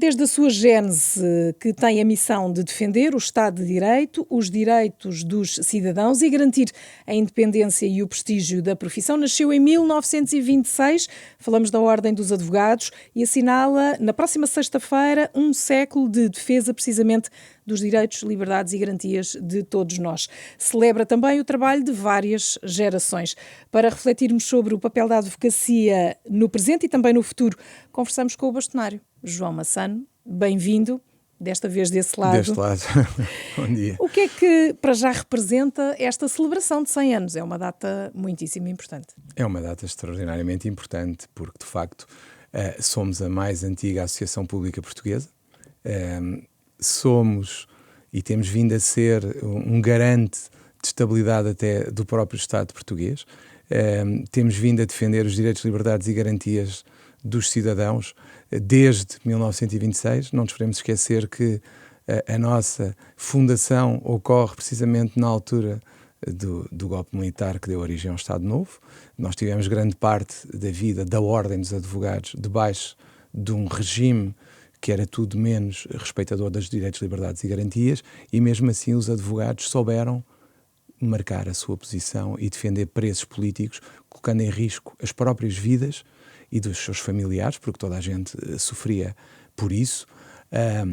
Desde a sua gênese, que tem a missão de defender o Estado de Direito, os direitos dos cidadãos e garantir a independência e o prestígio da profissão, nasceu em 1926, falamos da Ordem dos Advogados, e assinala na próxima sexta-feira um século de defesa precisamente dos direitos, liberdades e garantias de todos nós. Celebra também o trabalho de várias gerações. Para refletirmos sobre o papel da advocacia no presente e também no futuro, conversamos com o bastonário João Massano. Bem-vindo, desta vez desse lado. Deste lado. Bom dia. O que é que para já representa esta celebração de 100 anos? É uma data muitíssimo importante. É uma data extraordinariamente importante porque, de facto, somos a mais antiga associação pública portuguesa. Somos e temos vindo a ser um garante de estabilidade até do próprio Estado português. Temos vindo a defender os direitos, liberdades e garantias dos cidadãos desde 1926. Não nos podemos esquecer que a nossa fundação ocorre precisamente na altura do golpe militar que deu origem ao Estado Novo. Nós tivemos grande parte da vida da Ordem dos Advogados debaixo de um regime que era tudo menos respeitador dos direitos, liberdades e garantias, e mesmo assim os advogados souberam marcar a sua posição e defender preços políticos, colocando em risco as próprias vidas e dos seus familiares, porque toda a gente sofria por isso.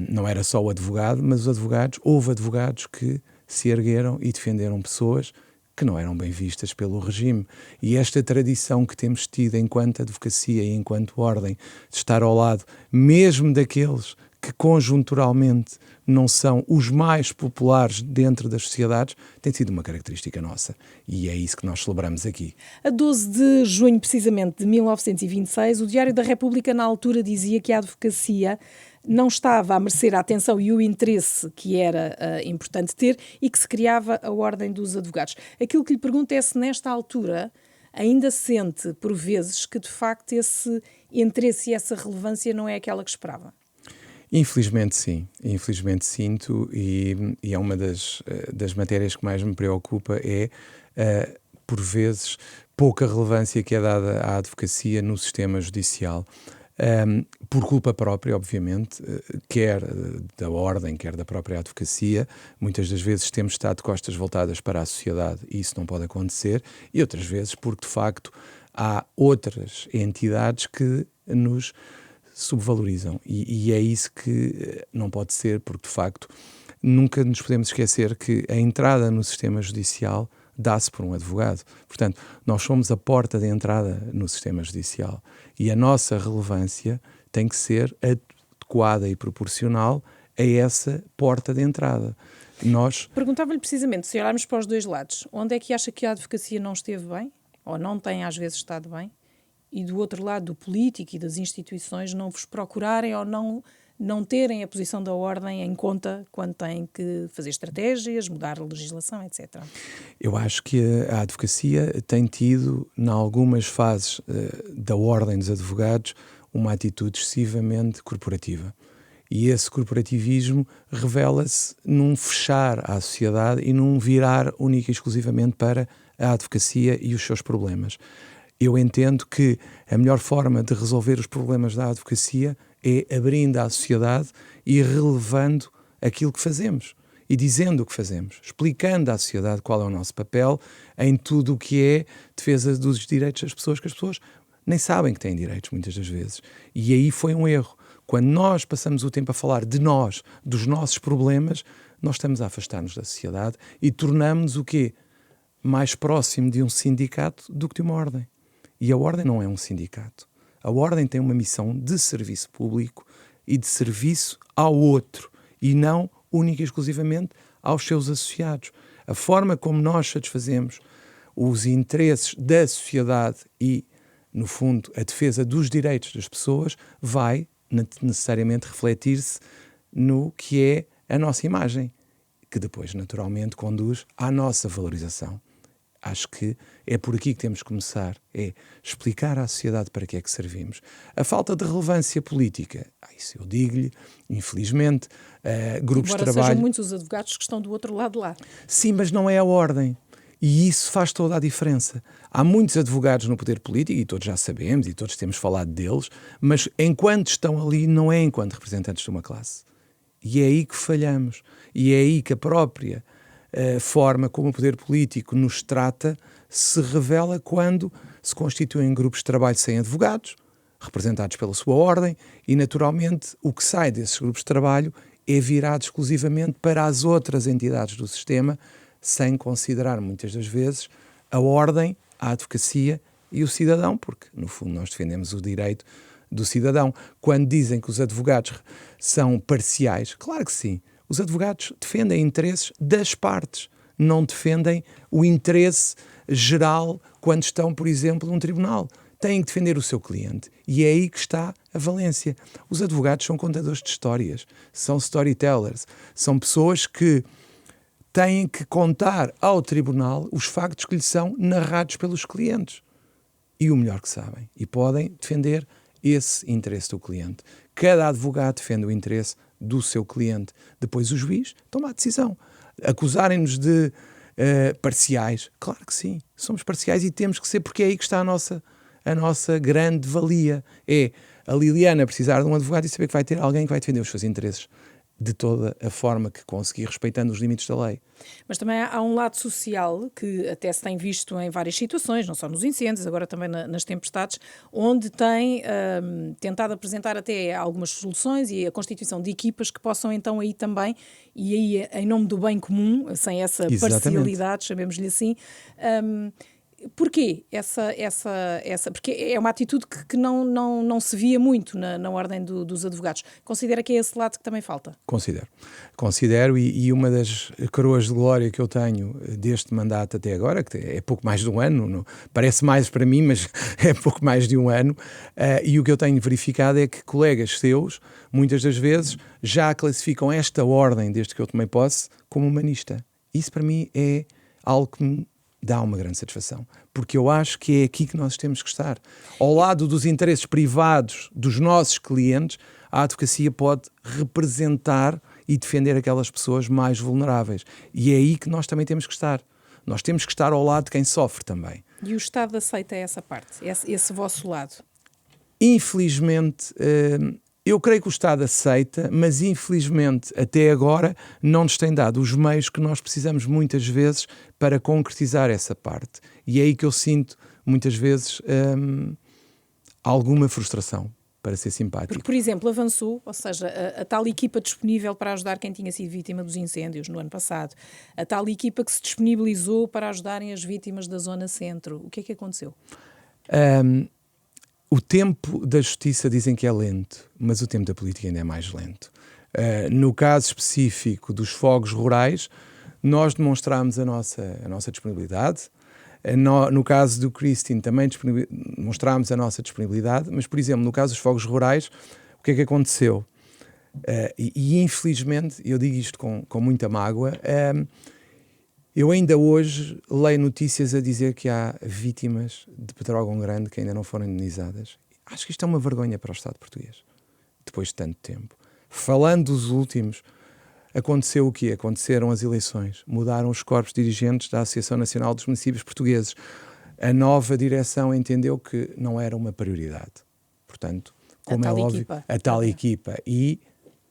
Não era só o advogado, mas os advogados, houve advogados que se ergueram e defenderam pessoas que não eram bem vistas pelo regime. E esta tradição que temos tido enquanto advocacia e enquanto ordem, de estar ao lado, mesmo daqueles que conjunturalmente não são os mais populares dentro das sociedades, tem sido uma característica nossa. E é isso que nós celebramos aqui. A 12 de junho, precisamente, de 1926, o Diário da República, na altura, dizia que a advocacia não estava a merecer a atenção e o interesse que era importante ter e que se criava a Ordem dos Advogados. Aquilo que lhe pergunto é se, nesta altura, ainda sente, por vezes, que, de facto, esse interesse e essa relevância não é aquela que esperava. Infelizmente sim, infelizmente sinto, e é uma das matérias que mais me preocupa é, por vezes, pouca relevância que é dada à advocacia no sistema judicial, por culpa própria, obviamente, quer da ordem, quer da própria advocacia. Muitas das vezes temos estado de costas voltadas para a sociedade e isso não pode acontecer, e outras vezes porque, de facto, há outras entidades que nos subvalorizam, e é isso que não pode ser, porque de facto nunca nos podemos esquecer que a entrada no sistema judicial dá-se por um advogado. Portanto, nós somos a porta de entrada no sistema judicial e a nossa relevância tem que ser adequada e proporcional a essa porta de entrada. Perguntava-lhe precisamente, se olharmos para os dois lados, onde é que acha que a advocacia não esteve bem, ou não tem às vezes estado bem, e do outro lado do político e das instituições não vos procurarem ou não terem a posição da ordem em conta quando têm que fazer estratégias, mudar a legislação, etc. Eu acho que a advocacia tem tido, em algumas fases da Ordem dos Advogados, uma atitude excessivamente corporativa. E esse corporativismo revela-se num fechar à sociedade e num virar única e exclusivamente para a advocacia e os seus problemas. Eu entendo que a melhor forma de resolver os problemas da advocacia é abrindo à sociedade e relevando aquilo que fazemos e dizendo o que fazemos, explicando à sociedade qual é o nosso papel em tudo o que é defesa dos direitos das pessoas, que as pessoas nem sabem que têm direitos muitas das vezes. E aí foi um erro. Quando nós passamos o tempo a falar de nós, dos nossos problemas, nós estamos a afastar-nos da sociedade e tornamos-nos o quê? Mais próximo de um sindicato do que de uma ordem. E a ordem não é um sindicato. A ordem tem uma missão de serviço público e de serviço ao outro, e não única e exclusivamente aos seus associados. A forma como nós satisfazemos os interesses da sociedade e, no fundo, a defesa dos direitos das pessoas vai necessariamente refletir-se no que é a nossa imagem, que depois, naturalmente, conduz à nossa valorização. Acho que é por aqui que temos que começar, é explicar à sociedade para que é que servimos. A falta de relevância política, isso eu digo-lhe, infelizmente, grupos Embora de trabalho... sejam muitos os advogados que estão do outro lado de lá. Sim, mas não é a ordem. E isso faz toda a diferença. Há muitos advogados no poder político, e todos já sabemos, e todos temos falado deles, mas enquanto estão ali, não é enquanto representantes de uma classe. E é aí que falhamos. E é aí que a própria forma como o poder político nos trata se revela quando se constituem grupos de trabalho sem advogados, representados pela sua ordem, e naturalmente o que sai desses grupos de trabalho é virado exclusivamente para as outras entidades do sistema, sem considerar muitas das vezes a ordem, a advocacia e o cidadão, porque no fundo nós defendemos o direito do cidadão. Quando dizem que os advogados são parciais, claro que sim, os advogados defendem interesses das partes, não defendem o interesse geral quando estão, por exemplo, num tribunal. Têm que defender o seu cliente. E é aí que está a valência. Os advogados são contadores de histórias, são storytellers, são pessoas que têm que contar ao tribunal os factos que lhes são narrados pelos clientes. E o melhor que sabem. E podem defender esse interesse do cliente. Cada advogado defende o interesse do seu cliente. Depois o juiz toma a decisão. Acusarem-nos de parciais. Claro que sim, somos parciais e temos que ser, porque é aí que está a nossa grande valia. É a Liliana precisar de um advogado e saber que vai ter alguém que vai defender os seus interesses de toda a forma que conseguir, respeitando os limites da lei. Mas também há um lado social que até se tem visto em várias situações, não só nos incêndios, agora também nas tempestades, onde tem tentado apresentar até algumas soluções e a constituição de equipas que possam então aí também, e aí em nome do bem comum, sem essa parcialidade, chamemos-lhe assim, porquê porque é uma atitude que não se via muito na ordem dos advogados. Considera que é esse lado que também falta? Considero e uma das coroas de glória que eu tenho deste mandato até agora, que é pouco mais de um ano, parece mais para mim, mas é pouco mais de um ano, e o que eu tenho verificado é que colegas seus, muitas das vezes, já classificam esta ordem, desde que eu tomei posse, como humanista. Isso para mim é algo que me dá uma grande satisfação, porque eu acho que é aqui que nós temos que estar. Ao lado dos interesses privados dos nossos clientes, a advocacia pode representar e defender aquelas pessoas mais vulneráveis. E é aí que nós também temos que estar. Nós temos que estar ao lado de quem sofre também. E o Estado aceita essa parte, esse vosso lado? Infelizmente, eu creio que o Estado aceita, mas infelizmente até agora não nos tem dado os meios que nós precisamos muitas vezes para concretizar essa parte. E é aí que eu sinto muitas vezes alguma frustração, para ser simpático. Porque, por exemplo, avançou, ou seja, a tal equipa disponível para ajudar quem tinha sido vítima dos incêndios no ano passado, a tal equipa que se disponibilizou para ajudarem as vítimas da Zona Centro. O que é que aconteceu? O tempo da justiça dizem que é lento, mas o tempo da política ainda é mais lento. No caso específico dos fogos rurais, nós demonstramos a nossa disponibilidade. No caso do Christine também demonstramos a nossa disponibilidade, mas, por exemplo, no caso dos fogos rurais, o que é que aconteceu? E infelizmente, eu digo isto com muita mágoa, eu ainda hoje leio notícias a dizer que há vítimas de Pedrógão Grande que ainda não foram indenizadas. Acho que isto é uma vergonha para o Estado português, depois de tanto tempo. Falando dos últimos, aconteceu o quê? Aconteceram as eleições, mudaram os corpos dirigentes da Associação Nacional dos Municípios Portugueses. A nova direção entendeu que não era uma prioridade. Portanto, como é óbvio, a tal equipa. E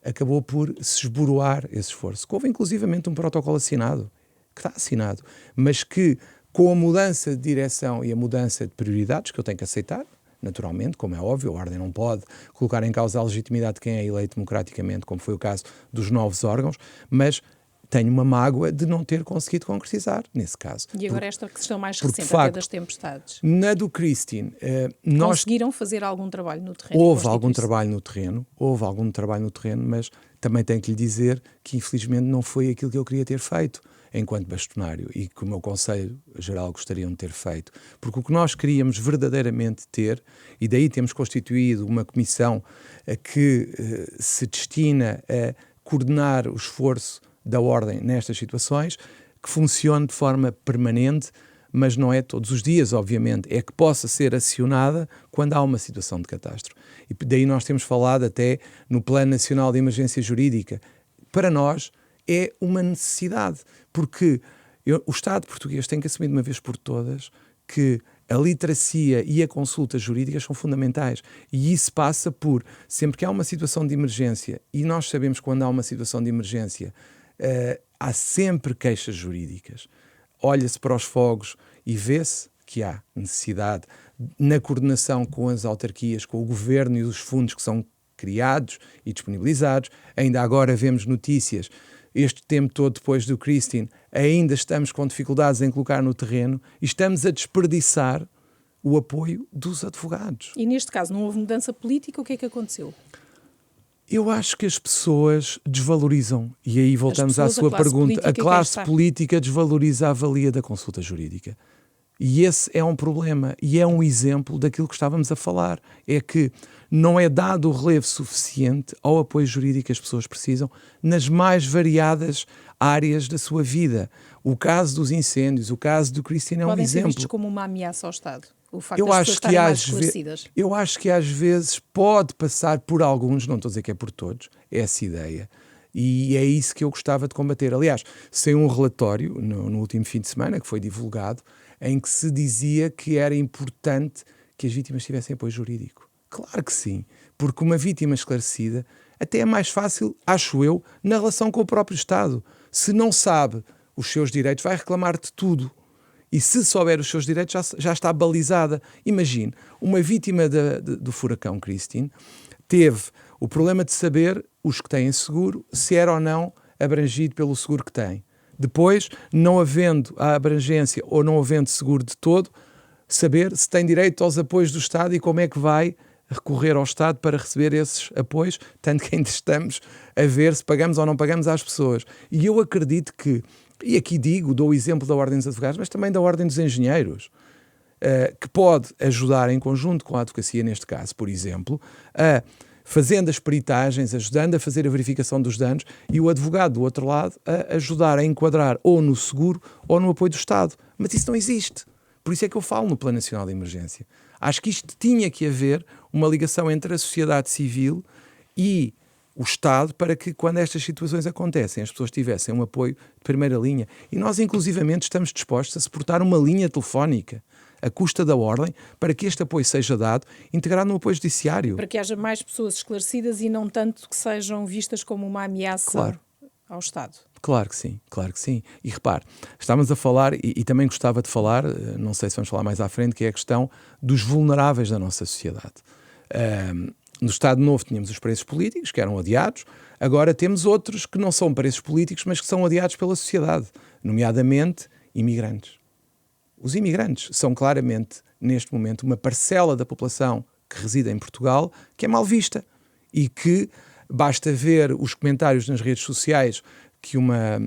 acabou por se esboroar esse esforço. Houve inclusivamente um protocolo assinado, que está assinado, mas que com a mudança de direção e a mudança de prioridades, que eu tenho que aceitar, naturalmente, como é óbvio, a Ordem não pode colocar em causa a legitimidade de quem é eleito democraticamente, como foi o caso dos novos órgãos, mas tenho uma mágoa de não ter conseguido concretizar, nesse caso. E agora esta questão mais recente, até das tempestades. Na do Christine, conseguiram fazer algum trabalho no terreno? Houve algum trabalho no terreno, mas também tenho que lhe dizer que infelizmente não foi aquilo que eu queria ter feito enquanto bastonário e que o meu Conselho Geral gostariam de ter feito. Porque o que nós queríamos verdadeiramente ter, e daí temos constituído uma comissão que se destina a coordenar o esforço da Ordem nestas situações, que funcione de forma permanente, mas não é todos os dias, obviamente, é que possa ser acionada quando há uma situação de catástrofe. E daí nós temos falado até no Plano Nacional de Emergência Jurídica. Para nós é uma necessidade, porque O Estado português tem que assumir de uma vez por todas que a literacia e a consulta jurídica são fundamentais. E isso passa por, sempre que há uma situação de emergência, e nós sabemos que quando há uma situação de emergência, há sempre queixas jurídicas. Olha-se para os fogos e vê-se que há necessidade, na coordenação com as autarquias, com o governo e os fundos que são criados e disponibilizados. Ainda agora vemos notícias, este tempo todo depois do Christine, ainda estamos com dificuldades em colocar no terreno e estamos a desperdiçar o apoio dos advogados. E neste caso não houve mudança política, o que é que aconteceu? Eu acho que as pessoas desvalorizam, e aí voltamos à sua pergunta, a classe política desvaloriza a valia da consulta jurídica. E esse é um problema, e é um exemplo daquilo que estávamos a falar, é que não é dado o relevo suficiente ao apoio jurídico que as pessoas precisam nas mais variadas áreas da sua vida. O caso dos incêndios, o caso do Christine é um exemplo. Podem ser vistos como uma ameaça ao Estado? O facto das pessoas estarem mais esclarecidas? Eu acho que às vezes pode passar por alguns, não estou a dizer que é por todos, é essa ideia. E é isso que eu gostava de combater. Aliás, saiu um relatório no último fim de semana, que foi divulgado, em que se dizia que era importante que as vítimas tivessem apoio jurídico. Claro que sim, porque uma vítima esclarecida até é mais fácil, acho eu, na relação com o próprio Estado. Se não sabe os seus direitos, vai reclamar de tudo. E se souber os seus direitos, já está balizada. Imagine, uma vítima do furacão Christine teve o problema de saber, os que têm seguro, se era ou não abrangido pelo seguro que tem. Depois, não havendo a abrangência ou não havendo seguro de todo, saber se tem direito aos apoios do Estado e como é que vai recorrer ao Estado para receber esses apoios, tanto que ainda estamos a ver se pagamos ou não pagamos às pessoas. E eu acredito que, e aqui dou o exemplo da Ordem dos Advogados, mas também da Ordem dos Engenheiros, que pode ajudar em conjunto com a advocacia, neste caso, por exemplo, fazendo as peritagens, ajudando a fazer a verificação dos danos, e o advogado do outro lado a ajudar a enquadrar ou no seguro ou no apoio do Estado. Mas isso não existe. Por isso é que eu falo no Plano Nacional de Emergência. Acho que isto tinha que haver uma ligação entre a sociedade civil e o Estado para que, quando estas situações acontecem, as pessoas tivessem um apoio de primeira linha. E nós, inclusivamente, estamos dispostos a suportar uma linha telefónica à custa da Ordem, para que este apoio seja dado, integrado no apoio judiciário. Para que haja mais pessoas esclarecidas e não tanto que sejam vistas como uma ameaça ao Estado. Claro que sim, claro que sim. E repare, estávamos a falar, e também gostava de falar, não sei se vamos falar mais à frente, que é a questão dos vulneráveis da nossa sociedade. No Estado Novo tínhamos os presos políticos, que eram odiados, agora temos outros que não são presos políticos, mas que são odiados pela sociedade, nomeadamente imigrantes. Os imigrantes são claramente, neste momento, uma parcela da população que reside em Portugal que é mal vista e que basta ver os comentários nas redes sociais que uma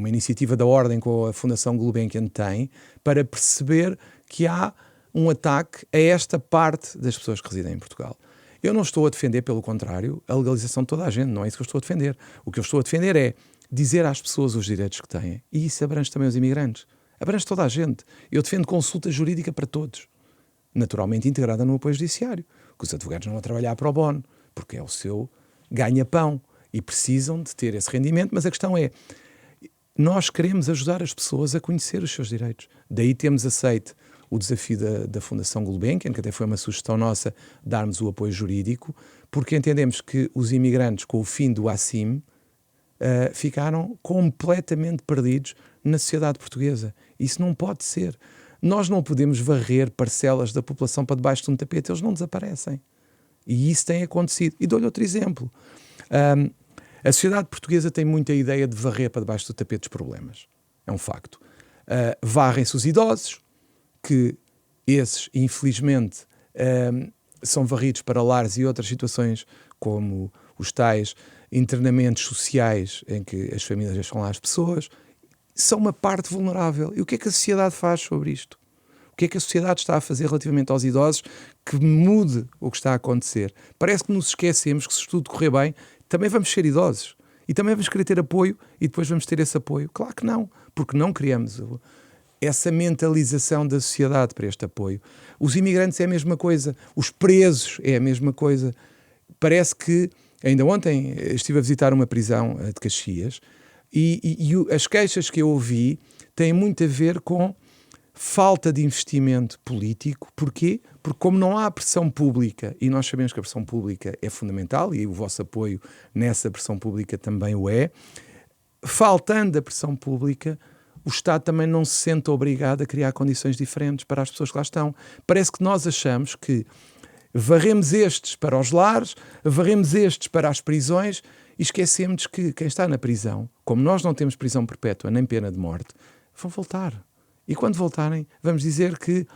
iniciativa da Ordem com a Fundação Gulbenkian tem para perceber que há um ataque a esta parte das pessoas que residem em Portugal. Eu não estou a defender, pelo contrário, a legalização de toda a gente, não é isso que eu estou a defender. O que eu estou a defender é dizer às pessoas os direitos que têm, e isso abrange também os imigrantes. Abrange toda a gente. Eu defendo consulta jurídica para todos, naturalmente integrada no apoio judiciário, que os advogados não vão trabalhar pro bono, porque é o seu ganha-pão e precisam de ter esse rendimento, mas a questão é, nós queremos ajudar as pessoas a conhecer os seus direitos. Daí temos aceito o desafio da Fundação Gulbenkian, que até foi uma sugestão nossa, darmos o apoio jurídico, porque entendemos que os imigrantes, com o fim do ACIM, ficaram completamente perdidos na sociedade portuguesa. Isso não pode ser. Nós não podemos varrer parcelas da população para debaixo de um tapete, eles não desaparecem. E isso tem acontecido. E dou-lhe outro exemplo. A sociedade portuguesa tem muita ideia de varrer para debaixo do tapete os problemas. É um facto. Varrem-se os idosos, que esses, infelizmente, são varridos para lares e outras situações, como os tais internamentos sociais em que as famílias deixam lá as pessoas, são uma parte vulnerável. E o que é que a sociedade faz sobre isto? O que é que a sociedade está a fazer relativamente aos idosos que mude o que está a acontecer? Parece que nos esquecemos que, se tudo correr bem, também vamos ser idosos. E também vamos querer ter apoio e depois vamos ter esse apoio. Claro que não, porque não criamos essa mentalização da sociedade para este apoio. Os imigrantes é a mesma coisa, os presos é a mesma coisa. Parece que, ainda ontem estive a visitar uma prisão de Caxias, As queixas que eu ouvi têm muito a ver com falta de investimento político. Porquê? Porque como não há pressão pública, e nós sabemos que a pressão pública é fundamental, e o vosso apoio nessa pressão pública também o é, faltando a pressão pública, o Estado também não se sente obrigado a criar condições diferentes para as pessoas que lá estão. Parece que nós achamos que varremos estes para os lares, varremos estes para as prisões e esquecemos que quem está na prisão, como nós não temos prisão perpétua nem pena de morte, vão voltar. E quando voltarem, vamos dizer que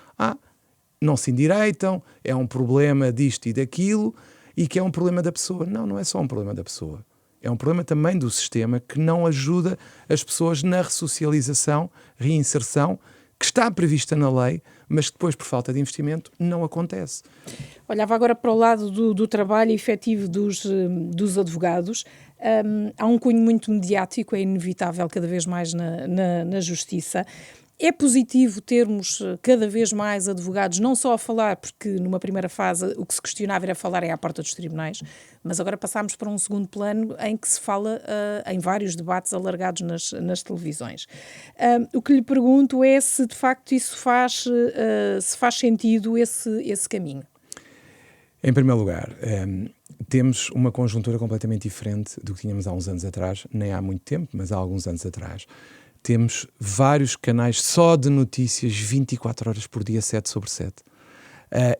não se endireitam, é um problema disto e daquilo, e que é um problema da pessoa. Não, não é só um problema da pessoa. É um problema também do sistema que não ajuda as pessoas na ressocialização, reinserção, que está prevista na lei, mas que depois, por falta de investimento, não acontece. Olhava agora para o lado do trabalho efetivo dos advogados. Há um cunho muito mediático, é inevitável cada vez mais na justiça. É positivo termos cada vez mais advogados, não só a falar, porque numa primeira fase o que se questionava era falar à porta dos tribunais, mas agora passámos para um segundo plano em que se fala em vários debates alargados nas televisões. O que lhe pergunto é se de facto isso se faz sentido esse caminho. Em primeiro lugar, temos uma conjuntura completamente diferente do que tínhamos há uns anos atrás, nem há muito tempo, mas há alguns anos atrás. Temos vários canais só de notícias 24 horas por dia, 7/7.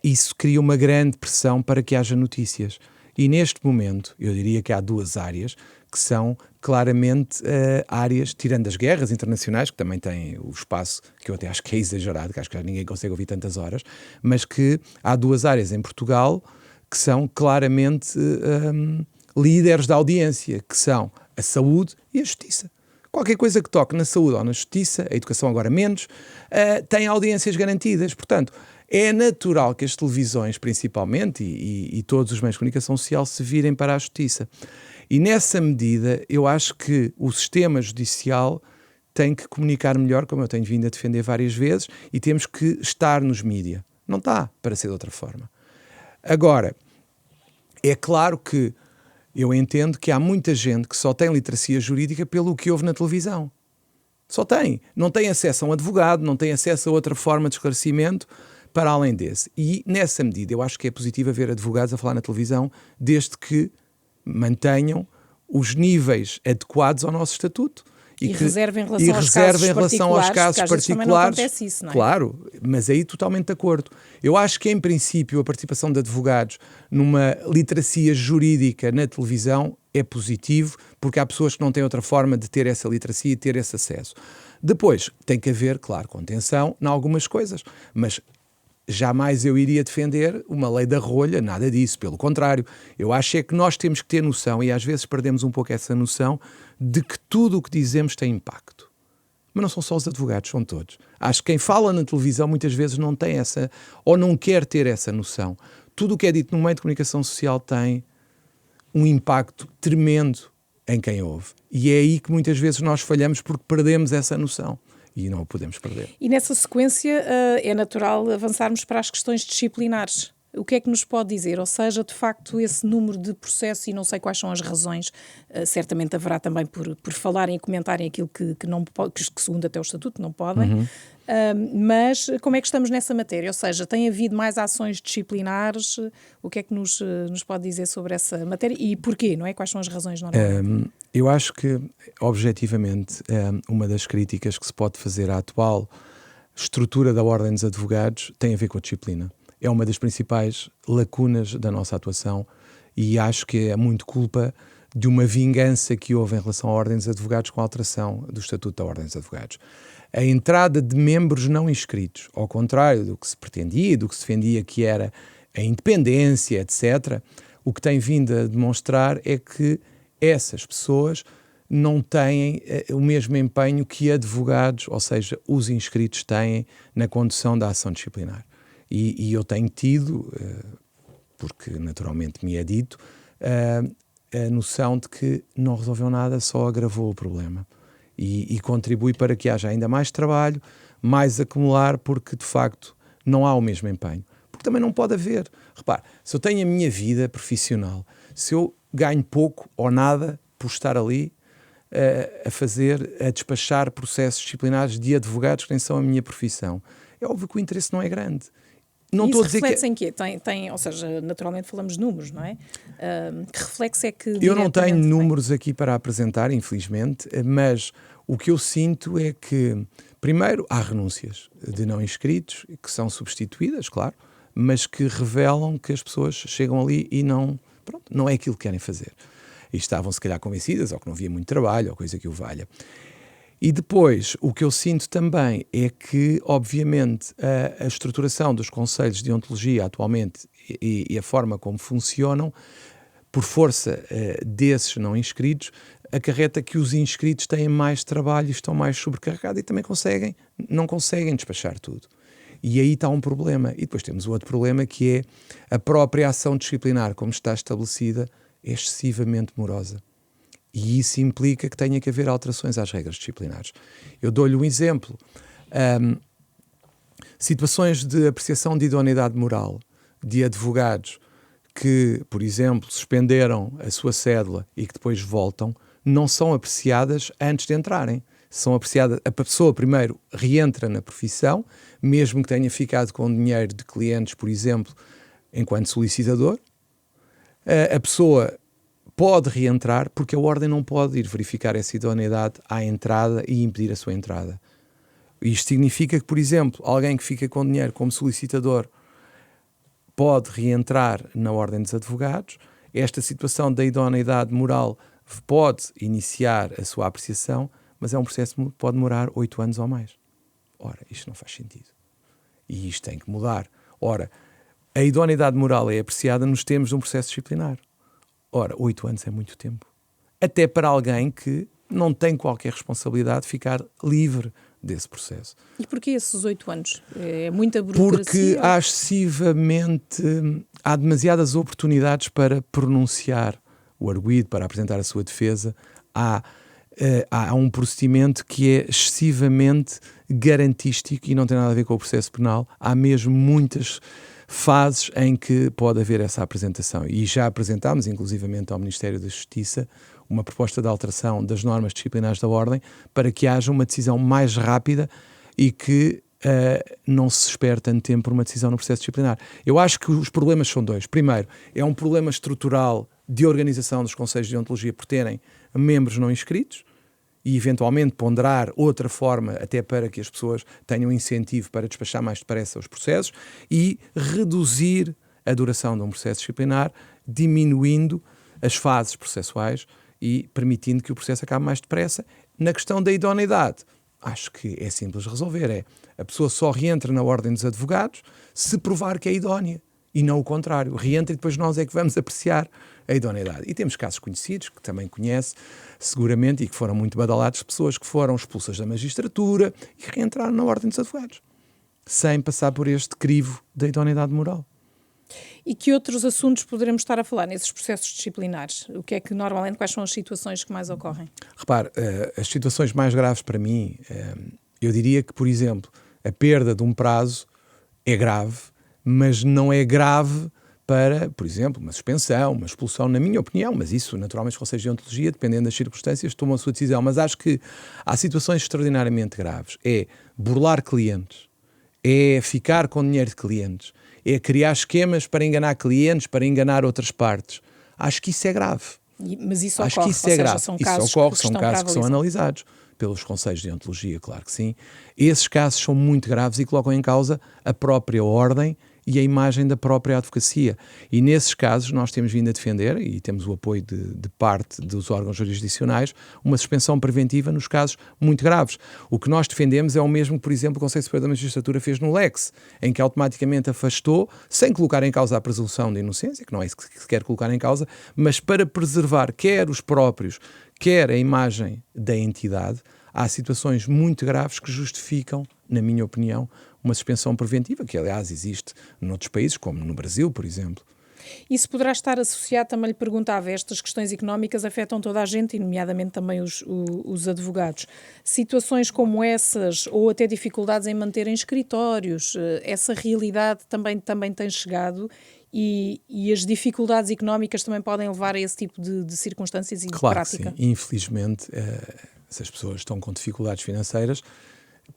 Isso cria uma grande pressão para que haja notícias. E neste momento, eu diria que há duas áreas que são claramente áreas, tirando as guerras internacionais, que também têm o espaço, que eu até acho que é exagerado, que acho que ninguém consegue ouvir tantas horas, mas que há duas áreas em Portugal que são claramente líderes da audiência, que são a saúde e a justiça. Qualquer coisa que toque na saúde ou na justiça, a educação agora menos, tem audiências garantidas. Portanto, é natural que as televisões, principalmente, e todos os meios de comunicação social se virem para a justiça. E nessa medida, eu acho que o sistema judicial tem que comunicar melhor, como eu tenho vindo a defender várias vezes, e temos que estar nos mídia. Não está para ser de outra forma. Agora, é claro que eu entendo que há muita gente que só tem literacia jurídica pelo que ouve na televisão. Só tem. Não tem acesso a um advogado, não tem acesso a outra forma de esclarecimento para além desse. E, nessa medida, eu acho que é positivo haver advogados a falar na televisão, desde que mantenham os níveis adequados ao nosso estatuto. E reservem em relação aos casos particulares, também não acontece isso, não é? Claro, mas aí totalmente de acordo. Eu acho que, em princípio, a participação de advogados numa literacia jurídica na televisão é positivo, porque há pessoas que não têm outra forma de ter essa literacia e ter esse acesso. Depois, tem que haver, claro, contenção em algumas coisas, mas jamais eu iria defender uma lei da rolha, nada disso, pelo contrário. Eu acho é que nós temos que ter noção, e às vezes perdemos um pouco essa noção, de que tudo o que dizemos tem impacto. Mas não são só os advogados, são todos. Acho que quem fala na televisão muitas vezes não tem essa, ou não quer ter essa noção. Tudo o que é dito no meio de comunicação social tem um impacto tremendo em quem ouve. E é aí que muitas vezes nós falhamos porque perdemos essa noção. E não o podemos perder. E nessa sequência é natural avançarmos para as questões disciplinares. O que é que nos pode dizer? Ou seja, de facto, esse número de processos, e não sei quais são as razões, certamente haverá também por falarem e comentarem aquilo que segundo até o Estatuto, não podem. Mas como é que estamos nessa matéria? Ou seja, tem havido mais ações disciplinares? O que é que nos pode dizer sobre essa matéria? E porquê, não é? Quais são as razões normalmente? Eu acho que, objetivamente, uma das críticas que se pode fazer à atual estrutura da Ordem dos Advogados tem a ver com a disciplina. É uma das principais lacunas da nossa atuação e acho que é muito culpa de uma vingança que houve em relação à Ordem dos Advogados com a alteração do Estatuto da Ordem dos Advogados. A entrada de membros não inscritos, ao contrário do que se pretendia, do que se defendia que era a independência, etc., o que tem vindo a demonstrar é que essas pessoas não têm o mesmo empenho que advogados, ou seja, os inscritos têm na condução da ação disciplinar. E eu tenho tido, porque naturalmente me é dito, a noção de que não resolveu nada, só agravou o problema. E contribui para que haja ainda mais trabalho, mais acumular, porque de facto não há o mesmo empenho. Porque também não pode haver. Repare, se eu tenho a minha vida profissional, se eu ganho pouco ou nada por estar ali, a despachar processos disciplinares de advogados que nem são a minha profissão. É óbvio que o interesse não é grande. Não estou a dizer reflete-se em quê? Ou seja, naturalmente falamos de números, não é? Que reflexo é que... Eu não tenho números aqui para apresentar, infelizmente, mas o que eu sinto é que, primeiro, há renúncias de não inscritos, que são substituídas, claro, mas que revelam que as pessoas chegam ali e não é aquilo que querem fazer. E estavam, se calhar, convencidas, ou que não havia muito trabalho, ou coisa que o valha. E depois, o que eu sinto também é que, obviamente, a estruturação dos conselhos de deontologia atualmente e a forma como funcionam, por força desses não inscritos, acarreta que os inscritos têm mais trabalho e estão mais sobrecarregados e também não conseguem despachar tudo. E aí está um problema. E depois temos o outro problema, que é a própria ação disciplinar, como está estabelecida, é excessivamente morosa. E isso implica que tenha que haver alterações às regras disciplinares. Eu dou-lhe um exemplo. Situações de apreciação de idoneidade moral de advogados que, por exemplo, suspenderam a sua cédula e que depois voltam, não são apreciadas antes de entrarem. São apreciadas, a pessoa primeiro reentra na profissão, mesmo que tenha ficado com dinheiro de clientes, por exemplo, enquanto solicitador. A pessoa pode reentrar, porque a ordem não pode ir verificar essa idoneidade à entrada e impedir a sua entrada. Isto significa que, por exemplo, alguém que fica com dinheiro como solicitador pode reentrar na ordem dos advogados. Esta situação da idoneidade moral pode iniciar a sua apreciação, mas é um processo que pode demorar 8 anos ou mais. Ora, isto não faz sentido. E isto tem que mudar. Ora, a idoneidade moral é apreciada nos termos de um processo disciplinar. Ora, 8 anos é muito tempo. Até para alguém que não tem qualquer responsabilidade de ficar livre desse processo. E porquê esses 8 anos? É muita burocracia? Porque há demasiadas oportunidades para pronunciar o arguido, para apresentar a sua defesa. Há um procedimento que é excessivamente garantístico e não tem nada a ver com o processo penal. Há mesmo muitas fases em que pode haver essa apresentação. E já apresentámos, inclusivamente ao Ministério da Justiça, uma proposta de alteração das normas disciplinares da Ordem para que haja uma decisão mais rápida e que não se espere tanto tempo por uma decisão no processo disciplinar. Eu acho que os problemas são dois. Primeiro, é um problema estrutural de organização dos conselhos de deontologia por terem membros não inscritos e, eventualmente, ponderar outra forma até para que as pessoas tenham incentivo para despachar mais depressa os processos e reduzir a duração de um processo disciplinar, diminuindo as fases processuais e permitindo que o processo acabe mais depressa. Na questão da idoneidade, acho que é simples resolver. A pessoa só reentra na ordem dos advogados se provar que é idónea e não o contrário. Reentra e depois nós é que vamos apreciar a idoneidade. E temos casos conhecidos, que também conhece seguramente e que foram muito badalados, pessoas que foram expulsas da magistratura e reentraram na ordem dos advogados, sem passar por este crivo da idoneidade moral. E que outros assuntos poderemos estar a falar nesses processos disciplinares? O que é que normalmente, quais são as situações que mais ocorrem? Repare, as situações mais graves para mim, eu diria que, por exemplo, a perda de um prazo é grave, mas não é grave para, por exemplo, uma suspensão, uma expulsão, na minha opinião, mas isso, naturalmente, os conselhos de deontologia, dependendo das circunstâncias, tomam a sua decisão. Mas acho que há situações extraordinariamente graves. É burlar clientes, é ficar com dinheiro de clientes, é criar esquemas para enganar clientes, para enganar outras partes. Acho que isso é grave. Mas isso acho ocorre, que isso é grave. São isso casos ocorre, que são casos que são analisados pelos conselhos de deontologia, claro que sim. Esses casos são muito graves e colocam em causa a própria ordem e a imagem da própria advocacia. E nesses casos nós temos vindo a defender, e temos o apoio de parte dos órgãos jurisdicionais, uma suspensão preventiva nos casos muito graves. O que nós defendemos é o mesmo que, por exemplo, o Conselho Superior da Magistratura fez no Lex, em que automaticamente afastou, sem colocar em causa a presunção de inocência, que não é isso que se quer colocar em causa, mas para preservar quer os próprios, quer a imagem da entidade. Há situações muito graves que justificam, na minha opinião, uma suspensão preventiva, que aliás existe noutros países, como no Brasil, por exemplo. Isso poderá estar associado, também lhe perguntava, estas questões económicas afetam toda a gente, e nomeadamente também os advogados. Situações como essas, ou até dificuldades em manterem escritórios, essa realidade também tem chegado E as dificuldades económicas também podem levar a esse tipo de circunstâncias e de prática? Claro que sim. Infelizmente, se as pessoas estão com dificuldades financeiras,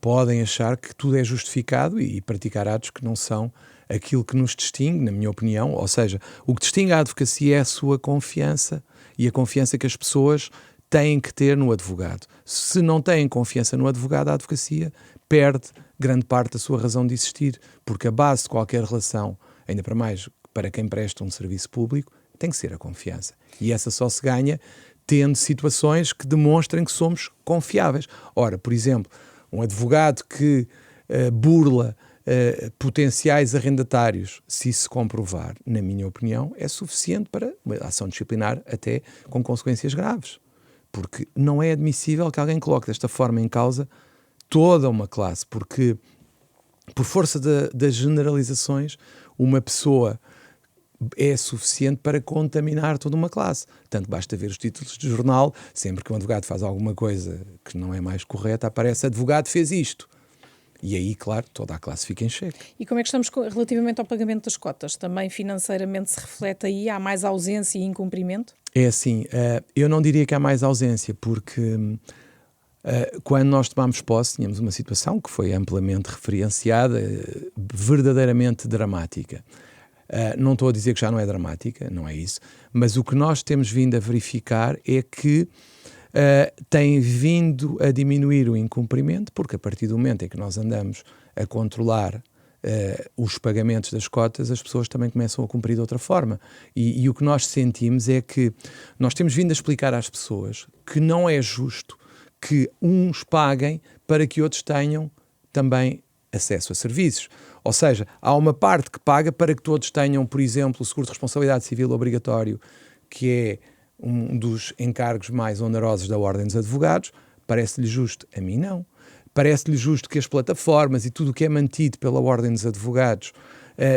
podem achar que tudo é justificado e praticar atos que não são aquilo que nos distingue, na minha opinião. Ou seja, o que distingue a advocacia é a sua confiança e a confiança que as pessoas têm que ter no advogado. Se não têm confiança no advogado, a advocacia perde grande parte da sua razão de existir, porque a base de qualquer relação, ainda para mais para quem presta um serviço público, tem que ser a confiança. E essa só se ganha tendo situações que demonstrem que somos confiáveis. Ora, por exemplo, um advogado que burla potenciais arrendatários, se isso se comprovar, na minha opinião, é suficiente para uma ação disciplinar até com consequências graves. Porque não é admissível que alguém coloque desta forma em causa toda uma classe, porque por força das generalizações, uma pessoa é suficiente para contaminar toda uma classe. Tanto basta ver os títulos de jornal, sempre que um advogado faz alguma coisa que não é mais correta, aparece advogado fez isto. E aí, claro, toda a classe fica em xeque. E como é que estamos relativamente ao pagamento das cotas? Também financeiramente se reflete aí? Há mais ausência e incumprimento? É assim, eu não diria que há mais ausência, porque quando nós tomámos posse tínhamos uma situação que foi amplamente referenciada, verdadeiramente dramática. Não estou a dizer que já não é dramática, não é isso, mas o que nós temos vindo a verificar é que tem vindo a diminuir o incumprimento, porque a partir do momento em que nós andamos a controlar os pagamentos das cotas, as pessoas também começam a cumprir de outra forma. E o que nós sentimos é que nós temos vindo a explicar às pessoas que não é justo que uns paguem para que outros tenham também acesso a serviços. Ou seja, há uma parte que paga para que todos tenham, por exemplo, o seguro de responsabilidade civil obrigatório, que é um dos encargos mais onerosos da Ordem dos Advogados. Parece-lhe justo? A mim não. Parece-lhe justo que as plataformas e tudo o que é mantido pela Ordem dos Advogados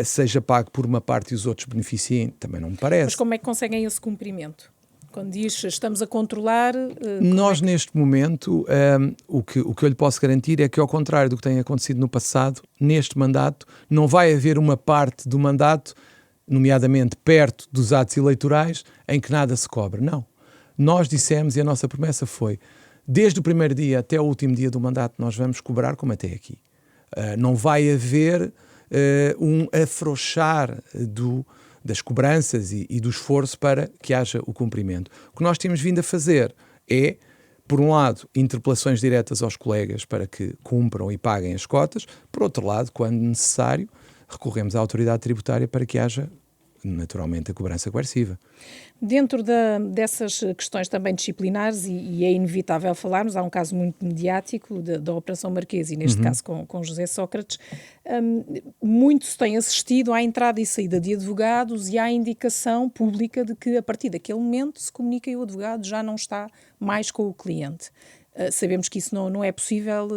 seja pago por uma parte e os outros beneficiem? Também não me parece. Mas como é que conseguem esse cumprimento? Quando diz estamos a controlar... Nós, neste momento, o que eu lhe posso garantir é que, ao contrário do que tem acontecido no passado, neste mandato, não vai haver uma parte do mandato, nomeadamente perto dos atos eleitorais, em que nada se cobra. Não. Nós dissemos, e a nossa promessa foi, desde o primeiro dia até o último dia do mandato, nós vamos cobrar como até aqui. Não vai haver um afrouxar das cobranças e do esforço para que haja o cumprimento. O que nós temos vindo a fazer é, por um lado, interpelações diretas aos colegas para que cumpram e paguem as cotas, por outro lado, quando necessário, recorremos à autoridade tributária para que haja, naturalmente, a cobrança coerciva. Dentro dessas questões também disciplinares, e é inevitável falarmos, há um caso muito mediático da Operação Marquês, e neste caso com José Sócrates, muito se tem assistido à entrada e saída de advogados e à indicação pública de que a partir daquele momento se comunica e o advogado já não está mais com o cliente. Sabemos que isso não é possível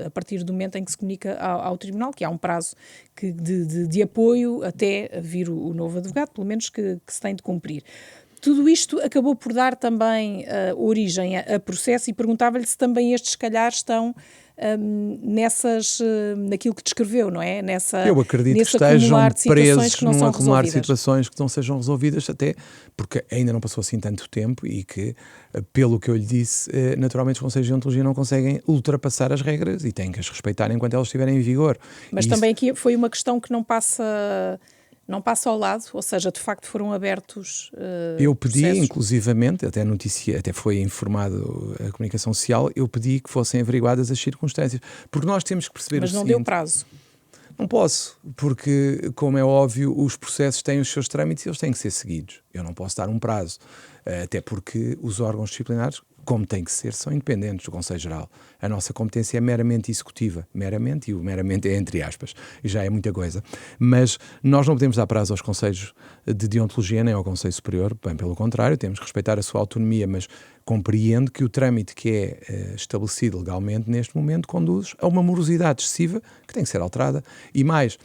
a partir do momento em que se comunica ao Tribunal, que há um prazo de apoio até vir o novo advogado, pelo menos que se tem de cumprir. Tudo isto acabou por dar também origem a processo, e perguntava-lhe se também estes, se calhar, estão naquilo que descreveu, não é? Eu acredito que estejam presos num acumular de situações que não sejam resolvidas, até porque ainda não passou assim tanto tempo e que, pelo que eu lhe disse, naturalmente os conselhos de deontologia não conseguem ultrapassar as regras e têm que as respeitar enquanto elas estiverem em vigor. Mas também aqui foi uma questão que não passa ao lado, ou seja, de facto foram abertos eu pedi, processos. Inclusivamente, até foi informado a comunicação social, eu pedi que fossem averiguadas as circunstâncias, porque nós temos que perceber Mas o não seguinte, deu prazo. Não posso, porque, como é óbvio, os processos têm os seus trâmites e eles têm que ser seguidos. Eu não posso dar um prazo, até porque os órgãos disciplinares, como tem que ser, são independentes do Conselho Geral. A nossa competência é meramente executiva. Meramente, e o meramente é entre aspas, e já é muita coisa. Mas nós não podemos dar prazo aos conselhos de deontologia nem ao Conselho Superior, bem pelo contrário, temos que respeitar a sua autonomia, mas compreendo que o trâmite que é estabelecido legalmente neste momento conduz a uma morosidade excessiva que tem que ser alterada. E mais,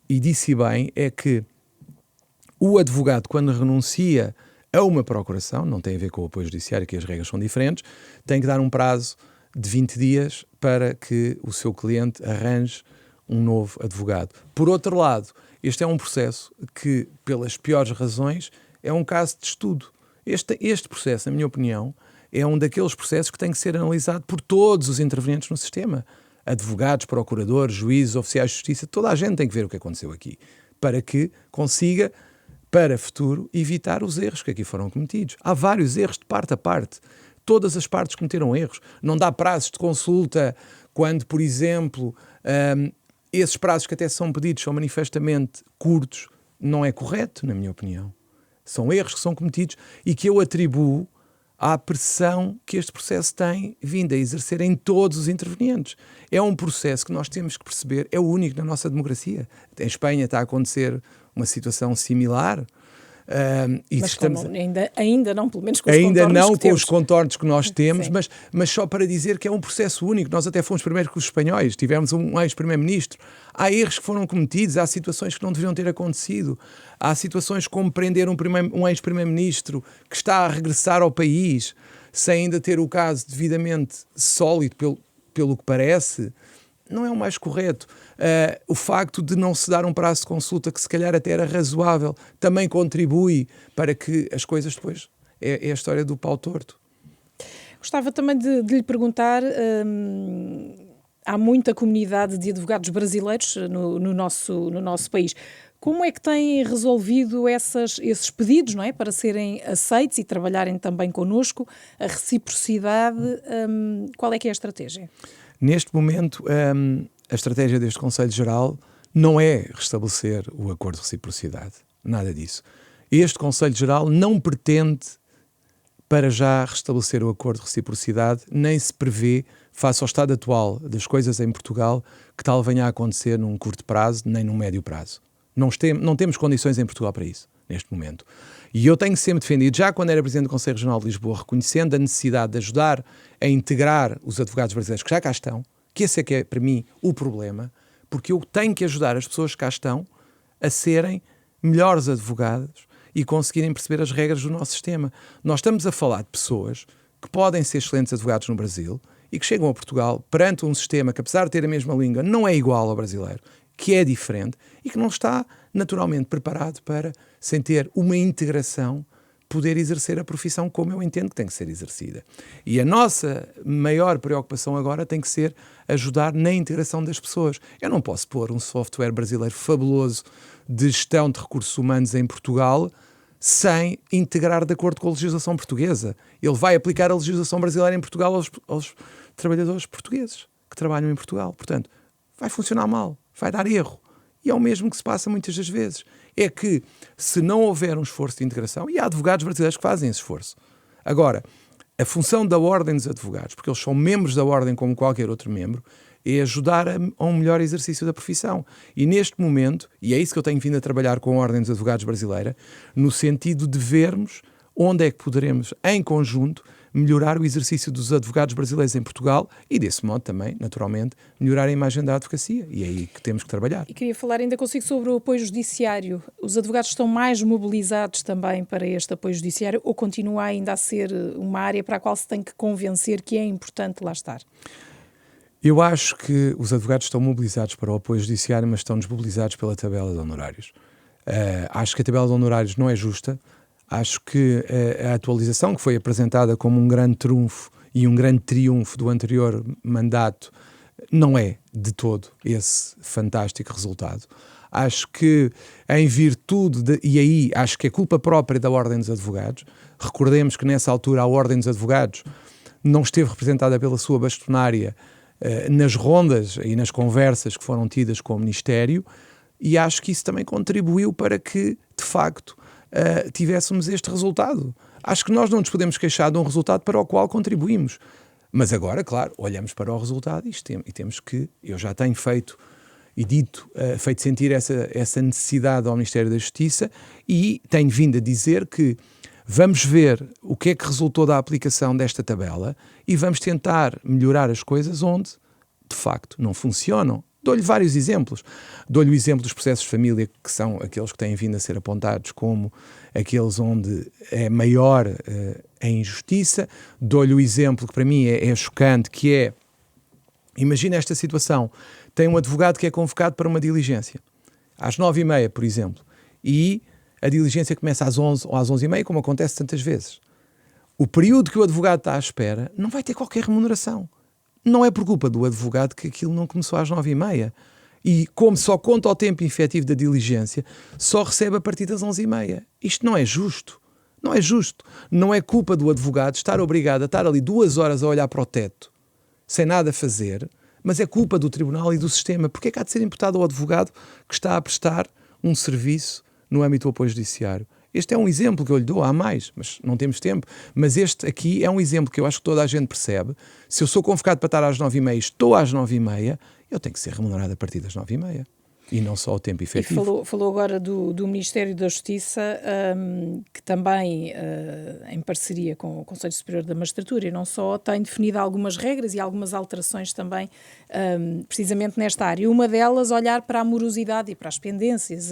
e disse bem, é que o advogado, quando renuncia a uma procuração, não tem a ver com o apoio judiciário, que as regras são diferentes, tem que dar um prazo de 20 dias para que o seu cliente arranje um novo advogado. Por outro lado, Este é um processo que, pelas piores razões, é um caso de estudo. Este processo, na minha opinião, é um daqueles processos que tem que ser analisado por todos os intervenientes no sistema. Advogados, procuradores, juízes, oficiais de justiça, toda a gente tem que ver o que aconteceu aqui, para que consiga, para futuro, evitar os erros que aqui foram cometidos. Há vários erros de parte a parte. Todas as partes cometeram erros. Não dá prazos de consulta quando, por exemplo, esses prazos que até são pedidos são manifestamente curtos. Não é correto, na minha opinião. São erros que são cometidos e que eu atribuo à pressão que este processo tem vindo a exercer em todos os intervenientes. É um processo que nós temos que perceber, é o único na nossa democracia. Em Espanha está a acontecer uma situação similar. Mas ainda não, pelo menos com os contornos que nós temos, mas só para dizer que é um processo único. Nós até fomos primeiro que os espanhóis, tivemos um ex-primeiro-ministro. Há erros que foram cometidos, há situações que não deveriam ter acontecido, há situações como prender um ex-primeiro-ministro que está a regressar ao país sem ainda ter o caso devidamente sólido pelo que parece. Não é o mais correto. O facto de não se dar um prazo de consulta que se calhar até era razoável também contribui para que as coisas depois... É a história do pau torto. Gostava também de lhe perguntar... há muita comunidade de advogados brasileiros no nosso país. Como é que têm resolvido esses pedidos, não é? Para serem aceitos e trabalharem também connosco? A reciprocidade, qual é que é a estratégia? Neste momento, a estratégia deste Conselho Geral não é restabelecer o acordo de reciprocidade. Nada disso. Este Conselho Geral não pretende, para já, restabelecer o acordo de reciprocidade, nem se prevê, face ao estado atual das coisas em Portugal, que tal venha a acontecer num curto prazo, nem num médio prazo. Não temos condições em Portugal para isso, neste momento. E eu tenho sempre defendido, já quando era Presidente do Conselho Regional de Lisboa, reconhecendo a necessidade de ajudar a integrar os advogados brasileiros que já cá estão, que esse é que é, para mim, o problema, porque eu tenho que ajudar as pessoas que cá estão a serem melhores advogados e conseguirem perceber as regras do nosso sistema. Nós estamos a falar de pessoas que podem ser excelentes advogados no Brasil e que chegam a Portugal perante um sistema que, apesar de ter a mesma língua, não é igual ao brasileiro, que é diferente e que não está naturalmente preparado para, sem ter uma integração, poder exercer a profissão como eu entendo que tem que ser exercida. E a nossa maior preocupação agora tem que ser ajudar na integração das pessoas. Eu não posso pôr um software brasileiro fabuloso de gestão de recursos humanos em Portugal sem integrar de acordo com a legislação portuguesa. Ele vai aplicar a legislação brasileira em Portugal aos trabalhadores portugueses que trabalham em Portugal. Portanto, vai funcionar mal, vai dar erro. E é o mesmo que se passa muitas das vezes. É que, se não houver um esforço de integração, e há advogados brasileiros que fazem esse esforço. Agora, a função da Ordem dos Advogados, porque eles são membros da Ordem como qualquer outro membro, é ajudar a um melhor exercício da profissão. E neste momento, e é isso que eu tenho vindo a trabalhar com a Ordem dos Advogados brasileira, no sentido de vermos onde é que poderemos, em conjunto, melhorar o exercício dos advogados brasileiros em Portugal e, desse modo também, naturalmente, melhorar a imagem da advocacia. E é aí que temos que trabalhar. E queria falar ainda consigo sobre o apoio judiciário. Os advogados estão mais mobilizados também para este apoio judiciário ou continua ainda a ser uma área para a qual se tem que convencer que é importante lá estar? Eu acho que os advogados estão mobilizados para o apoio judiciário, mas estão desmobilizados pela tabela de honorários. Acho que a tabela de honorários não é justa. Acho que a atualização que foi apresentada como um grande trunfo e um grande triunfo do anterior mandato não é de todo esse fantástico resultado. Acho que em virtude e aí acho que é culpa própria da Ordem dos Advogados. Recordemos que nessa altura a Ordem dos Advogados não esteve representada pela sua bastonária nas rondas e nas conversas que foram tidas com o Ministério, e acho que isso também contribuiu para que, de facto, tivéssemos este resultado. Acho que nós não nos podemos queixar de um resultado para o qual contribuímos. Mas agora, claro, olhamos para o resultado e temos que, eu já tenho feito e dito, feito sentir essa necessidade ao Ministério da Justiça e tenho vindo a dizer que vamos ver o que é que resultou da aplicação desta tabela e vamos tentar melhorar as coisas onde, de facto, não funcionam. Dou-lhe vários exemplos. Dou-lhe o exemplo dos processos de família, que são aqueles que têm vindo a ser apontados como aqueles onde é maior a injustiça. Dou-lhe o exemplo que para mim é chocante, que é, imagina esta situação, tem um advogado que é convocado para uma diligência. às 9h30, por exemplo, e a diligência começa às 11 ou às 11h30, como acontece tantas vezes, o período que o advogado está à espera não vai ter qualquer remuneração. Não é por culpa do advogado que aquilo não começou às 9h30. E como só conta o tempo efetivo da diligência, só recebe a partir das 11h30. Isto não é justo. Não é justo. Não é culpa do advogado estar obrigado a estar ali 2 horas a olhar para o teto, sem nada a fazer, mas é culpa do tribunal e do sistema. Porque é que há de ser imputado ao advogado que está a prestar um serviço no âmbito do apoio judiciário? Este é um exemplo que eu lhe dou, há mais, mas não temos tempo. Mas este aqui é um exemplo que eu acho que toda a gente percebe. Se eu sou convocado para estar às 9h30 e estou às 9h30, eu tenho que ser remunerado a partir das 9h30. E não só o tempo efetivo. E falou agora do Ministério da Justiça, que também, em parceria com o Conselho Superior da Magistratura, e não só, tem definido algumas regras e algumas alterações também, precisamente nesta área. Uma delas, olhar para a morosidade e para as pendências,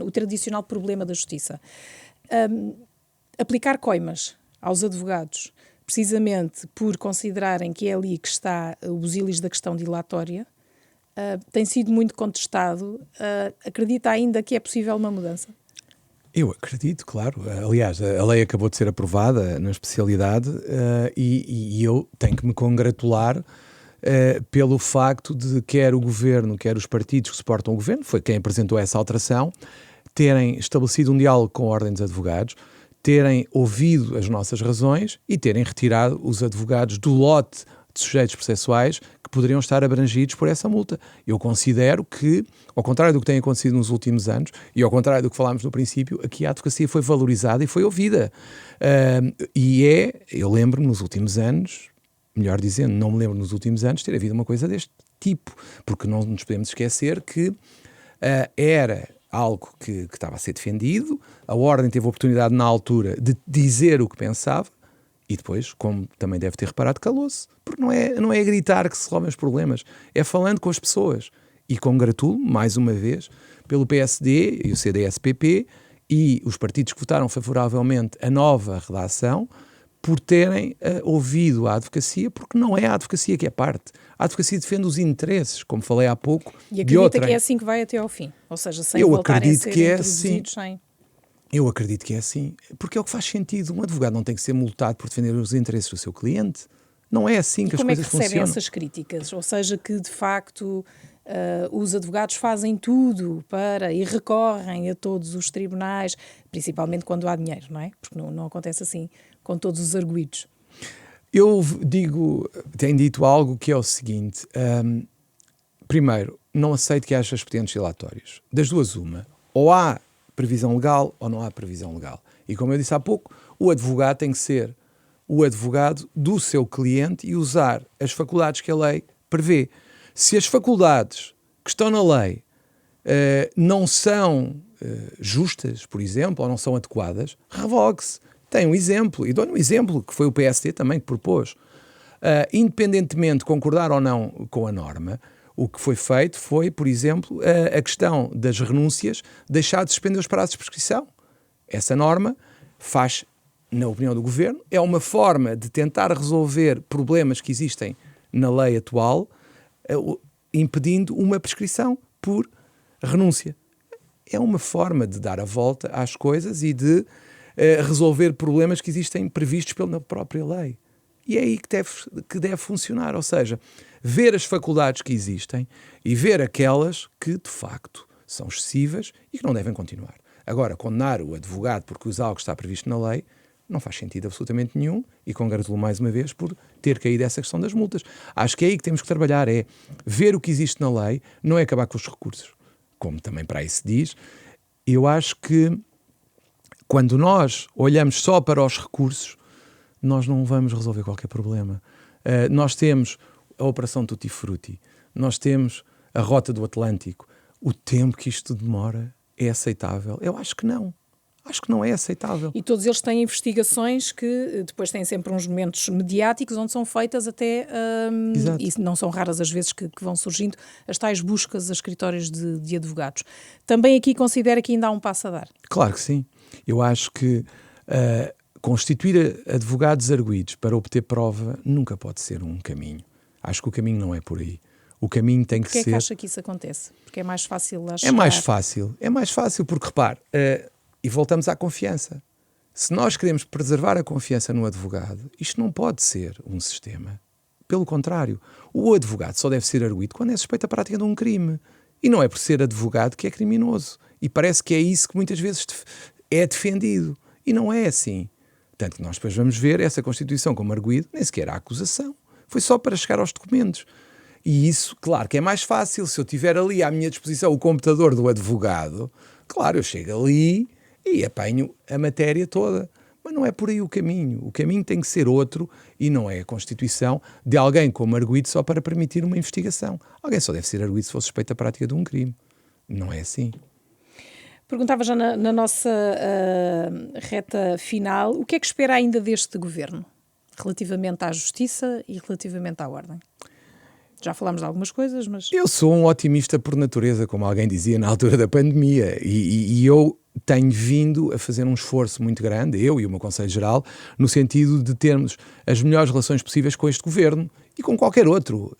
o tradicional problema da Justiça. Aplicar coimas aos advogados, precisamente por considerarem que é ali que está o busilis da questão dilatória, tem sido muito contestado. Acredita ainda que é possível uma mudança? Eu acredito, claro. Aliás, a lei acabou de ser aprovada na especialidade e eu tenho que me congratular pelo facto de quer o Governo, quer os partidos que suportam o Governo, foi quem apresentou essa alteração, terem estabelecido um diálogo com a Ordem dos Advogados, terem ouvido as nossas razões e terem retirado os advogados do lote de sujeitos processuais que poderiam estar abrangidos por essa multa. Eu considero que, ao contrário do que tem acontecido nos últimos anos, e ao contrário do que falámos no princípio, aqui a advocacia foi valorizada e foi ouvida. Eu lembro-me nos últimos anos, melhor dizendo, não me lembro nos últimos anos ter havido uma coisa deste tipo, porque não nos podemos esquecer que era algo que estava a ser defendido, a Ordem teve a oportunidade na altura de dizer o que pensava, e depois, como também deve ter reparado, calou-se. Porque não é a gritar que se resolvem os problemas, é falando com as pessoas. E congratulo, mais uma vez, pelo PSD e o CDS-PP e os partidos que votaram favoravelmente a nova redação por terem ouvido a advocacia, porque não é a advocacia que é parte. A advocacia defende os interesses, como falei há pouco, e acredita que é assim que vai até ao fim? Ou seja, sem voltarem a ser introduzidos sem... Eu acredito que é assim, porque é o que faz sentido. Um advogado não tem que ser multado por defender os interesses do seu cliente. Não é assim que as coisas funcionam. Como é que recebem essas críticas? Ou seja, que de facto os advogados fazem tudo e recorrem a todos os tribunais, principalmente quando há dinheiro, não é? Porque não acontece assim com todos os arguidos. Eu tenho dito algo que é o seguinte. Primeiro, não aceito que haja expedientes dilatórios. Das duas, uma. Ou há previsão legal ou não há previsão legal. E como eu disse há pouco, o advogado tem que ser o advogado do seu cliente e usar as faculdades que a lei prevê. Se as faculdades que estão na lei não são justas, por exemplo, ou não são adequadas, revogue-se. Tem um exemplo, e dou-lhe um exemplo, que foi o PSD também que propôs. Independentemente de concordar ou não com a norma, o que foi feito foi, por exemplo, a questão das renúncias, deixar de suspender os prazos de prescrição. Essa norma faz, na opinião do Governo, é uma forma de tentar resolver problemas que existem na lei atual, impedindo uma prescrição por renúncia. É uma forma de dar a volta às coisas e de resolver problemas que existem previstos pela própria lei. E é aí que deve funcionar, ou seja, ver as faculdades que existem e ver aquelas que, de facto, são excessivas e que não devem continuar. Agora, condenar o advogado porque usa algo que está previsto na lei não faz sentido absolutamente nenhum e congratulo mais uma vez por ter caído essa questão das multas. Acho que é aí que temos que trabalhar, é ver o que existe na lei, não é acabar com os recursos, como também para aí se diz. Eu acho que quando nós olhamos só para os recursos, nós não vamos resolver qualquer problema. Nós temos a Operação Tutti Frutti, nós temos a Rota do Atlântico. O tempo que isto demora é aceitável? Eu acho que não. Acho que não é aceitável. E todos eles têm investigações que depois têm sempre uns momentos mediáticos onde são feitas até, e não são raras as vezes que vão surgindo, as tais buscas a escritórios de advogados. Também aqui considera que ainda há um passo a dar? Claro que sim. Eu acho que constituir advogados arguidos para obter prova nunca pode ser um caminho. Acho que o caminho não é por aí. O caminho tem que ser... Porquê é ser... que acha que isso acontece? Porque é mais fácil lá chegar? É mais fácil, porque repare, e voltamos à confiança. Se nós queremos preservar a confiança no advogado, isto não pode ser um sistema. Pelo contrário, o advogado só deve ser arguido quando é suspeito da prática de um crime. E não é por ser advogado que é criminoso. E parece que é isso que muitas vezes é defendido. E não é assim. Tanto que nós depois vamos ver essa constituição como arguido, nem sequer há acusação. Foi só para chegar aos documentos. E isso, claro que é mais fácil. Se eu tiver ali à minha disposição o computador do advogado, claro, eu chego ali e apanho a matéria toda. Mas não é por aí o caminho. O caminho tem que ser outro e não é a constituição de alguém como arguido só para permitir uma investigação. Alguém só deve ser arguido se for suspeito da prática de um crime. Não é assim. Perguntava já na nossa reta final, o que é que espera ainda deste governo, relativamente à justiça e relativamente à ordem? Já falámos de algumas coisas, mas... Eu sou um otimista por natureza, como alguém dizia na altura da pandemia, e eu tenho vindo a fazer um esforço muito grande, eu e o meu Conselho-Geral, no sentido de termos as melhores relações possíveis com este governo e com qualquer outro.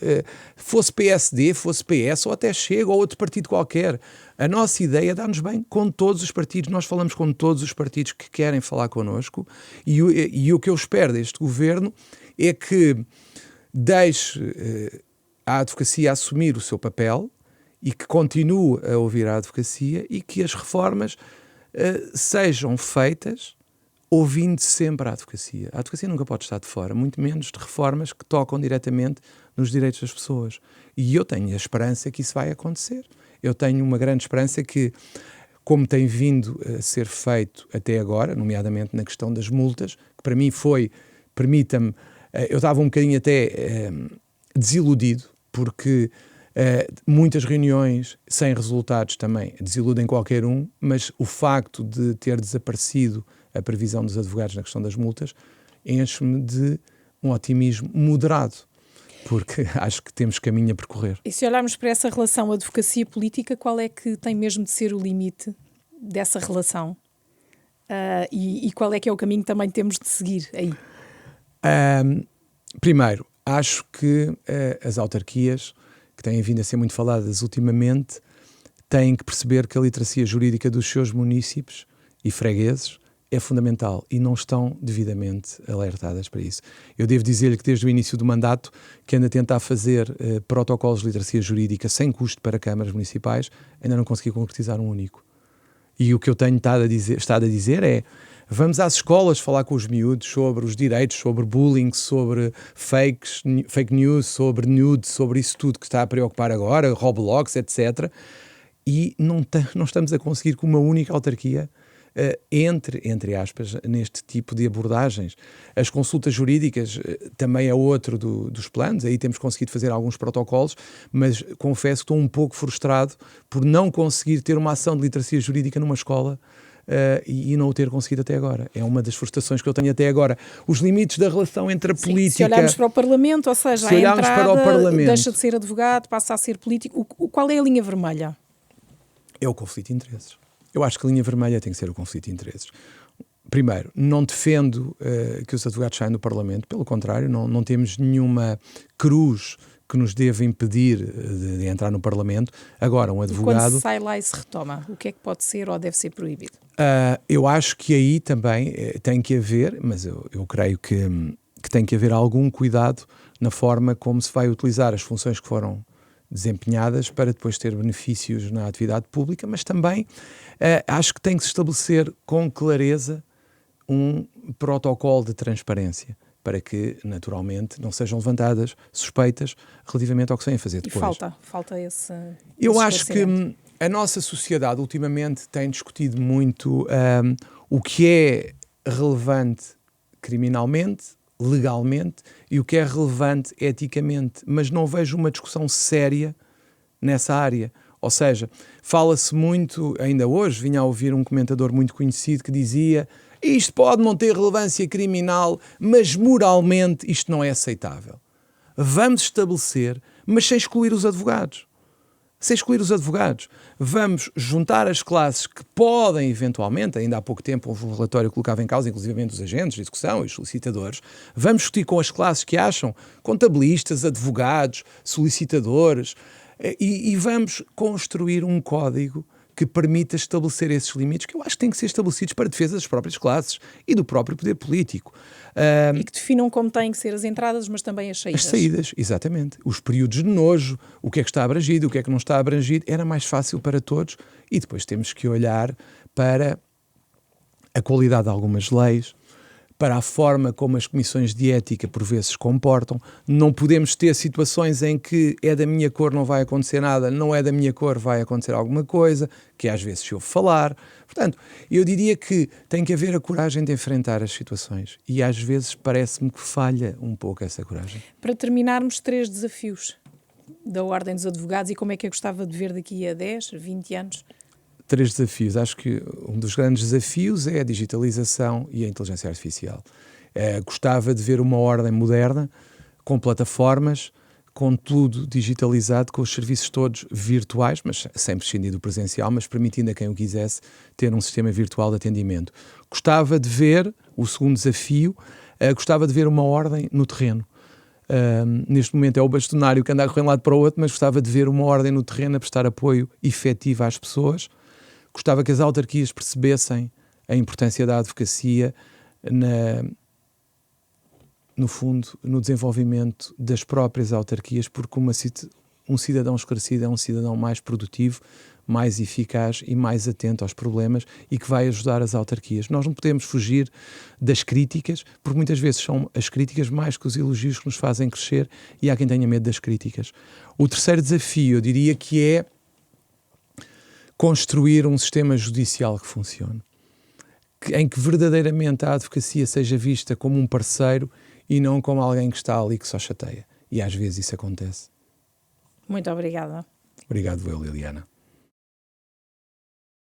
Fosse PSD, fosse PS ou até Chega ou outro partido qualquer. A nossa ideia é dar-nos bem com todos os partidos. Nós falamos com todos os partidos que querem falar connosco e o que eu espero deste governo é que deixe a advocacia assumir o seu papel e que continue a ouvir a advocacia e que as reformas sejam feitas ouvindo sempre a advocacia. A advocacia nunca pode estar de fora, muito menos de reformas que tocam diretamente nos direitos das pessoas. E eu tenho a esperança que isso vai acontecer. Eu tenho uma grande esperança que, como tem vindo a ser feito até agora, nomeadamente na questão das multas, que para mim foi, permita-me, eu estava um bocadinho até desiludido, porque muitas reuniões sem resultados também desiludem qualquer um, mas o facto de ter desaparecido a previsão dos advogados na questão das multas enche-me de um otimismo moderado, porque acho que temos caminho a percorrer. E se olharmos para essa relação advocacia-política, qual é que tem mesmo de ser o limite dessa relação? E qual é que é o caminho que também temos de seguir aí? Primeiro, acho que as autarquias, que têm vindo a ser muito faladas ultimamente, têm que perceber que a literacia jurídica dos seus munícipes e fregueses é fundamental e não estão devidamente alertadas para isso. Eu devo dizer-lhe que desde o início do mandato que ando a tentar fazer protocolos de literacia jurídica sem custo para câmaras municipais, ainda não consegui concretizar um único. E o que eu tenho estado a dizer é: vamos às escolas falar com os miúdos sobre os direitos, sobre bullying, sobre fake news, sobre nude, sobre isso tudo que está a preocupar agora, Roblox, etc. E não estamos a conseguir que uma única autarquia entre aspas, neste tipo de abordagens. As consultas jurídicas também é outro dos planos, aí temos conseguido fazer alguns protocolos, mas confesso que estou um pouco frustrado por não conseguir ter uma ação de literacia jurídica numa escola e não o ter conseguido até agora. É uma das frustrações que eu tenho até agora. Os limites da relação entre a política... Se olharmos para o Parlamento, ou seja, a entrada deixa de ser advogado, passa a ser político. Qual é a linha vermelha? É o conflito de interesses. Eu acho que a linha vermelha tem que ser o conflito de interesses. Primeiro, não defendo que os advogados saiam do Parlamento, pelo contrário, não temos nenhuma cruz que nos deva impedir de entrar no Parlamento. Agora, um advogado... Quando se sai lá e se retoma, o que é que pode ser ou deve ser proibido? Eu acho que aí também tem que haver, mas eu creio que tem que haver algum cuidado na forma como se vai utilizar as funções que foram desempenhadas para depois ter benefícios na atividade pública, mas também acho que tem que se estabelecer com clareza um protocolo de transparência para que, naturalmente, não sejam levantadas suspeitas relativamente ao que se vem a fazer depois. E falta esse Eu acho que a nossa sociedade ultimamente tem discutido muito o que é relevante criminalmente, legalmente, e o que é relevante eticamente, mas não vejo uma discussão séria nessa área. Ou seja, fala-se muito, ainda hoje vinha a ouvir um comentador muito conhecido que dizia: isto pode não ter relevância criminal, mas moralmente isto não é aceitável. Vamos estabelecer, mas sem excluir os advogados. sem excluir os advogados. Vamos juntar as classes que podem, eventualmente, ainda há pouco tempo houve um relatório que colocava em causa, inclusive os agentes de execução e os solicitadores, vamos discutir com as classes que acham, contabilistas, advogados, solicitadores, e vamos construir um código que permita estabelecer esses limites, que eu acho que têm que ser estabelecidos para a defesa das próprias classes e do próprio poder político. E que definam como têm que ser as entradas, mas também as saídas. As saídas, exatamente. Os períodos de nojo, o que é que está abrangido, o que é que não está abrangido, era mais fácil para todos. E depois temos que olhar para a qualidade de algumas leis, para a forma como as comissões de ética por vezes se comportam. Não podemos ter situações em que é da minha cor, não vai acontecer nada, não é da minha cor, vai acontecer alguma coisa, que às vezes se ouve falar. Portanto, eu diria que tem que haver a coragem de enfrentar as situações e às vezes parece-me que falha um pouco essa coragem. Para terminarmos, 3 desafios da Ordem dos Advogados e como é que eu gostava de ver daqui a 10, 20 anos? 3 desafios. Acho que um dos grandes desafios é a digitalização e a inteligência artificial. Gostava de ver uma ordem moderna, com plataformas, com tudo digitalizado, com os serviços todos virtuais, mas sem prescindir do presencial, mas permitindo a quem o quisesse ter um sistema virtual de atendimento. Gostava de ver, o segundo desafio, gostava de ver uma ordem no terreno. Neste momento é o bastonário que anda a correr de um lado para o outro, mas gostava de ver uma ordem no terreno a prestar apoio efetivo às pessoas. Gostava que as autarquias percebessem a importância da advocacia no fundo, no desenvolvimento das próprias autarquias, porque um cidadão esclarecido é um cidadão mais produtivo, mais eficaz e mais atento aos problemas e que vai ajudar as autarquias. Nós não podemos fugir das críticas, porque muitas vezes são as críticas mais que os elogios que nos fazem crescer e há quem tenha medo das críticas. O terceiro desafio, eu diria que é construir um sistema judicial que funcione, em que verdadeiramente a advocacia seja vista como um parceiro e não como alguém que está ali que só chateia. E às vezes isso acontece. Muito obrigada. Obrigado eu, Liliana.